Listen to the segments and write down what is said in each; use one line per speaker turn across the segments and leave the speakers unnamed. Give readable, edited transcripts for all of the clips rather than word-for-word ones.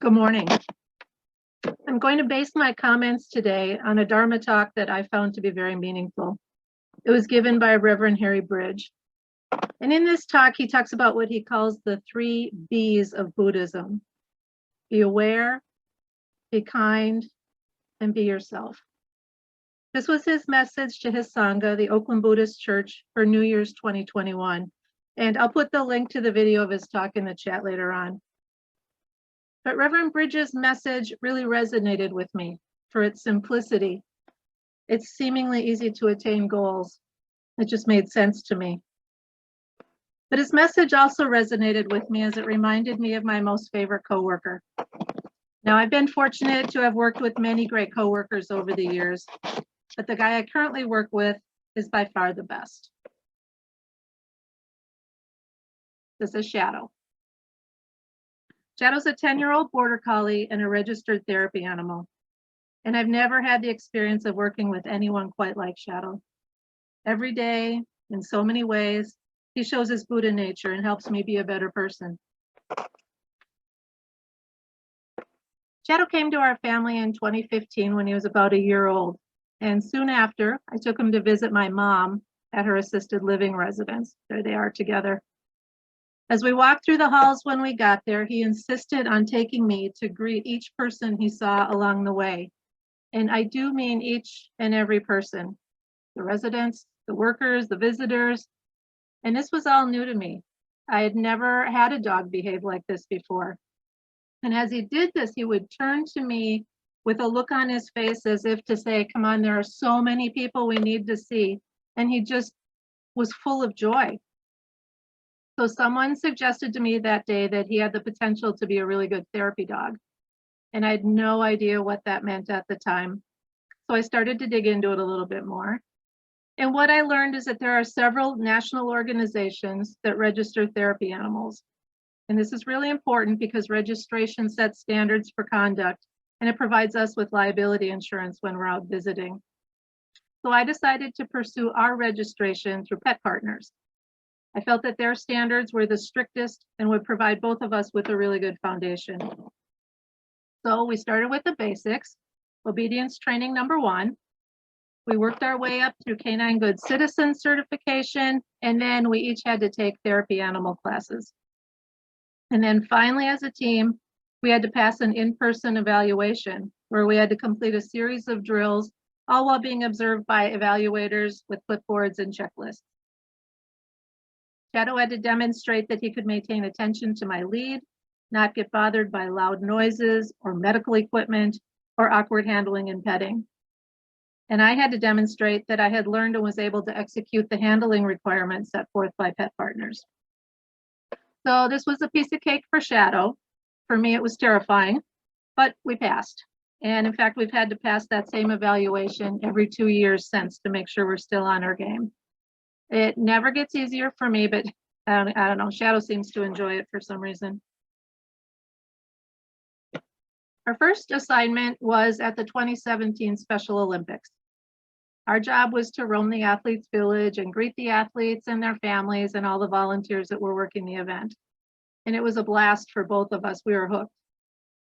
Good morning. I'm going to base my comments today on a Dharma talk that I found to be very meaningful. It was given by Reverend Harry Bridge. And in this talk, he talks about what he calls the 3 B's of Buddhism. Be aware, be kind, and be yourself. This was his message to his Sangha, the Oakland Buddhist Church, for New Year's 2021. And I'll put the link to the video of his talk in the chat later on. But Reverend Bridges' message really resonated with me for its simplicity. It's seemingly easy to attain goals. It just made sense to me. But his message also resonated with me as it reminded me of my most favorite coworker. Now, I've been fortunate to have worked with many great coworkers over the years, but the guy I currently work with is by far the best. This is Shadow. Shadow's a 10-year-old border collie and a registered therapy animal. And I've never had the experience of working with anyone quite like Shadow. Every day, in so many ways, he shows his Buddha nature and helps me be a better person. Shadow came to our family in 2015 when he was about a year old. And soon after, I took him to visit my mom at her assisted living residence. There they are together. As we walked through the halls when we got there, he insisted on taking me to greet each person he saw along the way. And I do mean each and every person, the residents, the workers, the visitors. And this was all new to me. I had never had a dog behave like this before. And as he did this, he would turn to me with a look on his face as if to say, come on, there are so many people we need to see. And he just was full of joy. So someone suggested to me that day that he had the potential to be a really good therapy dog. And I had no idea what that meant at the time. So I started to dig into it a little bit more. And what I learned is that there are several national organizations that register therapy animals. And this is really important because registration sets standards for conduct and it provides us with liability insurance when we're out visiting. So I decided to pursue our registration through Pet Partners. I felt that their standards were the strictest and would provide both of us with a really good foundation. So we started with the basics, obedience training number 1. We worked our way up through Canine Good Citizen certification, and then we each had to take therapy animal classes. And then finally, as a team, we had to pass an in-person evaluation where we had to complete a series of drills, all while being observed by evaluators with clipboards and checklists. Shadow had to demonstrate that he could maintain attention to my lead, not get bothered by loud noises or medical equipment or awkward handling and petting. And I had to demonstrate that I had learned and was able to execute the handling requirements set forth by Pet Partners. So this was a piece of cake for Shadow. For me, it was terrifying, but we passed. And in fact, we've had to pass that same evaluation every 2 years since to make sure we're still on our game. It never gets easier for me, but I don't know, Shadow seems to enjoy it for some reason. Our first assignment was at the 2017 Special Olympics. Our job was to roam the athletes' village and greet the athletes and their families and all the volunteers that were working the event. And it was a blast for both of us. We were hooked.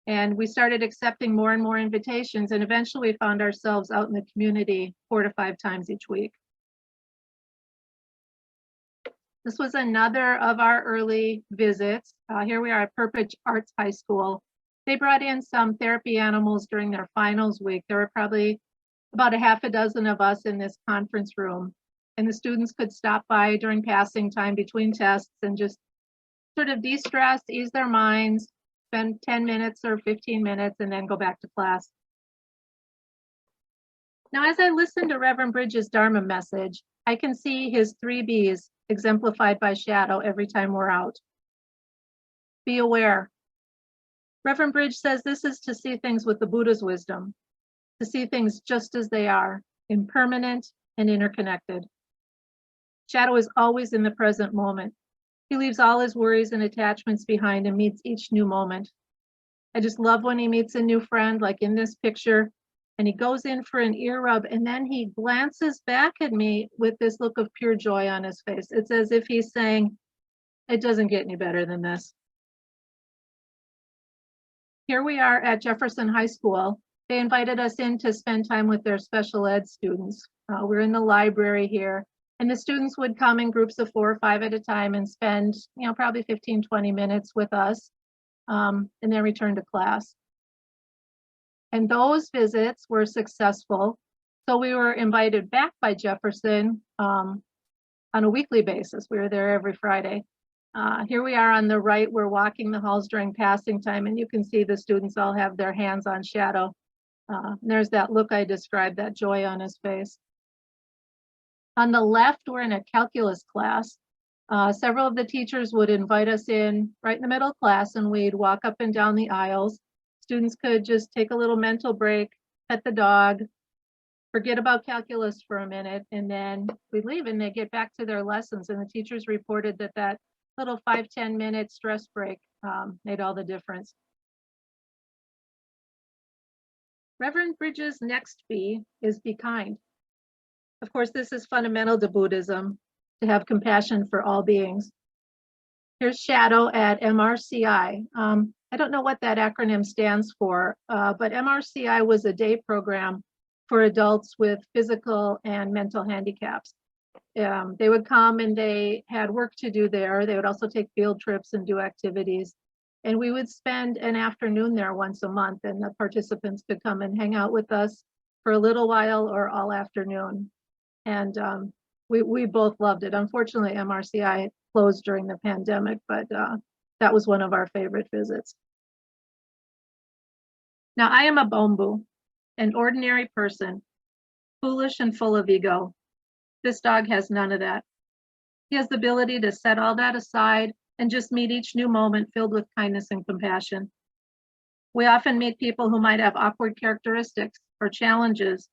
And we started accepting more and more invitations, and eventually we found ourselves out in the community 4 to 5 times each week. This was another of our early visits. Here we are at Purpose Arts High School. They brought in some therapy animals during their finals week. There were probably about a half a dozen of us in this conference room. And the students could stop by during passing time between tests and just sort of de-stress, ease their minds, spend 10 minutes or 15 minutes, and then go back to class. Now, as I listen to Reverend Bridges' Dharma message, I can see his 3 B's exemplified by Shadow every time we're out. Be aware. Reverend Bridge says this is to see things with the Buddha's wisdom, to see things just as they are, impermanent and interconnected. Shadow is always in the present moment. He leaves all his worries and attachments behind and meets each new moment. I just love when he meets a new friend, like in this picture, and he goes in for an ear rub, and then he glances back at me with this look of pure joy on his face. It's as if he's saying, it doesn't get any better than this. Here we are at Jefferson High School. They invited us in to spend time with their special ed students. We're in the library here, and the students would come in groups of 4 or 5 at a time and spend, probably 15, 20 minutes with us, and then return to class. And those visits were successful. So we were invited back by Jefferson on a weekly basis. We were there every Friday. Here we are on the right. We're walking the halls during passing time, and you can see the students all have their hands on Shadow. There's that look I described, that joy on his face. On the left, we're in a calculus class. Several of the teachers would invite us in right in the middle of class, and we'd walk up and down the aisles. Students could just take a little mental break, pet the dog, forget about calculus for a minute, and then we'd leave and they get back to their lessons. And the teachers reported that that little 5-10 minute stress break made all the difference. Reverend Bridges' next B is be kind. Of course, this is fundamental to Buddhism, to have compassion for all beings. Here's Shadow at MRCI. I don't know what that acronym stands for, but MRCI was a day program for adults with physical and mental handicaps. They would come and they had work to do there. They would also take field trips and do activities. And we would spend an afternoon there once a month, and the participants could come and hang out with us for a little while or all afternoon. And we both loved it. Unfortunately, MRCI closed during the pandemic, but that was one of our favorite visits. Now, I am a Bombu, an ordinary person, foolish and full of ego. This dog has none of that. He has the ability to set all that aside and just meet each new moment filled with kindness and compassion. We often meet people who might have awkward characteristics or challenges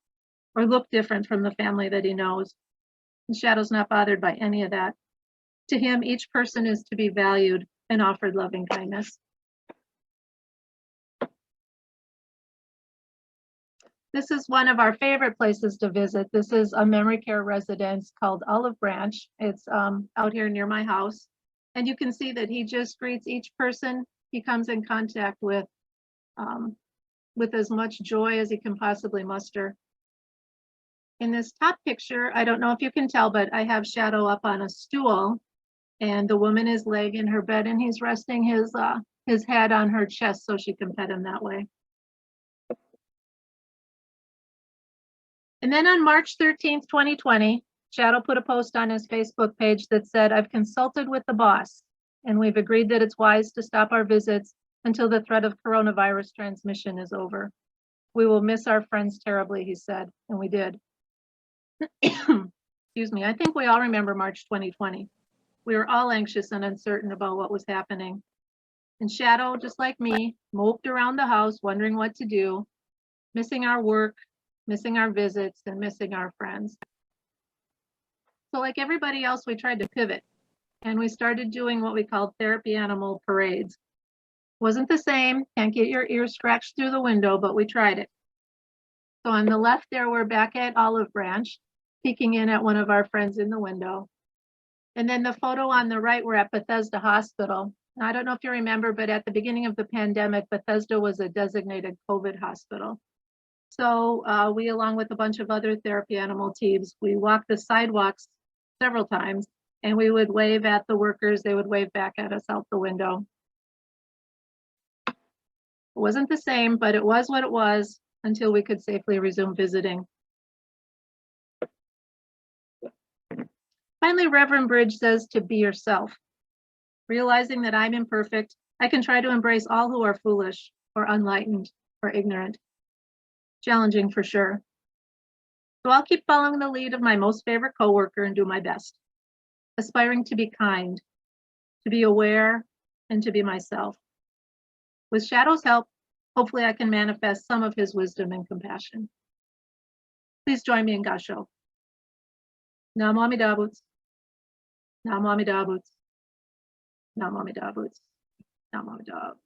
or look different from the family that he knows. And Shadow's not bothered by any of that. To him, each person is to be valued and offered loving kindness. This is one of our favorite places to visit. This is a memory care residence called Olive Branch. It's out here near my house. And you can see that he just greets each person he comes in contact with as much joy as he can possibly muster. In this top picture, I don't know if you can tell, but I have Shadow up on a stool, and the woman is laying in her bed, and he's resting his head on her chest so she can pet him that way. And then on March 13th, 2020, Shadow put a post on his Facebook page that said, "I've consulted with the boss, and we've agreed that it's wise to stop our visits until the threat of coronavirus transmission is over. We will miss our friends terribly," he said, and we did. Excuse me. I think we all remember March 2020. We were all anxious and uncertain about what was happening. And Shadow, just like me, moped around the house wondering what to do, missing our work, missing our visits, and missing our friends. So like everybody else, we tried to pivot, and we started doing what we called therapy animal parades. Wasn't the same, can't get your ears scratched through the window, but we tried it. So on the left there, we're back at Olive Branch, peeking in at one of our friends in the window. And then the photo on the right, we're at Bethesda Hospital. Now, I don't know if you remember, but at the beginning of the pandemic, Bethesda was a designated COVID hospital. So we, along with a bunch of other therapy animal teams, we walked the sidewalks several times, and we would wave at the workers. They would wave back at us out the window. It wasn't the same, but it was what it was until we could safely resume visiting. Finally, Reverend Bridge says to be yourself. Realizing that I'm imperfect, I can try to embrace all who are foolish or unenlightened or ignorant. Challenging for sure. So I'll keep following the lead of my most favorite coworker and do my best, aspiring to be kind, to be aware, and to be myself. With Shadow's help, hopefully I can manifest some of his wisdom and compassion. Please join me in Gasho. Namo Amida Butsu. Namo Amida Butsu. Namo Amida Butsu. Namo Amida Butsu.